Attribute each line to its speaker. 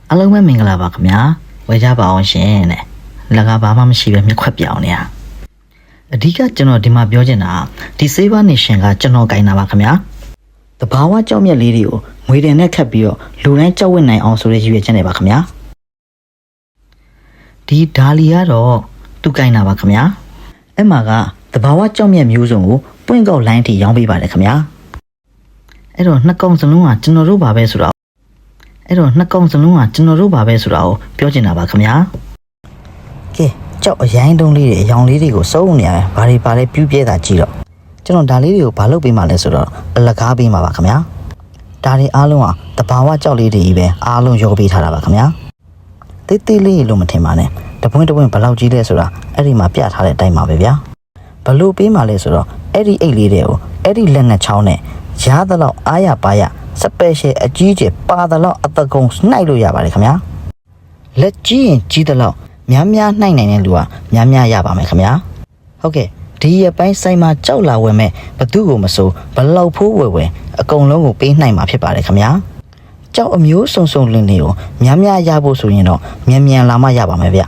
Speaker 1: အားလုံးပဲမင်္ဂလာပါခင်ဗျာဝယ်ကြပါအောင်ရှင်တဲ့လကဘာမှမရှိပဲမြက်ခွက်ပြောင်းနေရအဓိကကျွန်တော်ဒီမှာပြောချင်တာဒီဆေးဘာနေရှင်ကကျွန်တော်ဂိုင်းတာပါခင်ဗျာတဘာဝကြောက်မြက်လေးတွေကိုငွေတင်နဲ့ခတ်ပြီးတော့လူတိုင်းကြောက်ဝင့်နိုင်အောင်ဆိုတဲ့ရည်ရွယ်ချက်နဲ့ပါခင်ဗျာဒီဒါလီကတော့သူဂိုင်းတာပါခင်ဗျာအဲ့မှာကတဘာဝကြောက်မြက်မျိုးစုံကိုပွင့်ကောက်လိုင်းထိရောင်းပေးပါတယ်ခင်ဗျာအဲ့တော့နှစ်ကောင်စလုံးကကျွန်တော်တို့ပါပဲဆိုတော့အဲ့တော့နှစ်ကောင်စလုံးကကျွန်တော်တို့ပါပဲဆိုတာကိုပြောချင်တာပါခင်ဗျာကဲကြောက်အရိုင်းတုံးလေးတွေအယောင်လေးတွေကိုစုံနေရတယ်ဘာတွေပါလဲပြူးပြဲတာကြည့်တော့ကျွန်တော်ဒါလေးတွေကိုဘာလုပ်ပေးမှလဲဆိုတော့အလကားပေးမှာပါခင်ဗျာဒါတွေအားလုံးကတဘာဝကြောက်လေးတွေကြီးပဲအားလုံးရောပေးထားတာပါခင်ဗျာတိတ်တိတ်လေးလို့မထင်ပါနဲ့တပွင့်တပွင့်ဘယ်လောက်ကြီးလဲဆိုတာအဲ့ဒီမှာပြထားတဲ့အတိုင်းပါပဲဗျာဘလို့ပေးမှလဲဆိုတော့အဲ့ဒီအိတ်လေးတွေကိုအဲ့ဒီလက်နဲ့ချောင်းနဲ့ရားသလောက်အားရပါရစပယ်ရှယ်အကြီးကျယ်ပါသလောက်အတကုံနှိုက်လို့ရပါတယ်ခင်ဗျာလက်ကြီးရင်ကြီးသလောက်များများနှိုက်နိုင်တဲ့လူကများများရပါမယ်ခင်ဗျာဟုတ်ကဲ့ဒီရပိုင်းဆိုင်မှာကြောက်လာဝယ်မဲ့ဘသူ့ကိုမစိုးဘလောက်ဖိုးဝယ်အကုန်လုံးကိုပေးနိုင်မှာဖြစ်ပါတယ်ခင်ဗျာကြောက်အမျိုးစုံစုံလင်းလေးကိုများများရဖို့ဆိုရင်တော့မြန်မြန်လာမှရပါမယ်ဗျ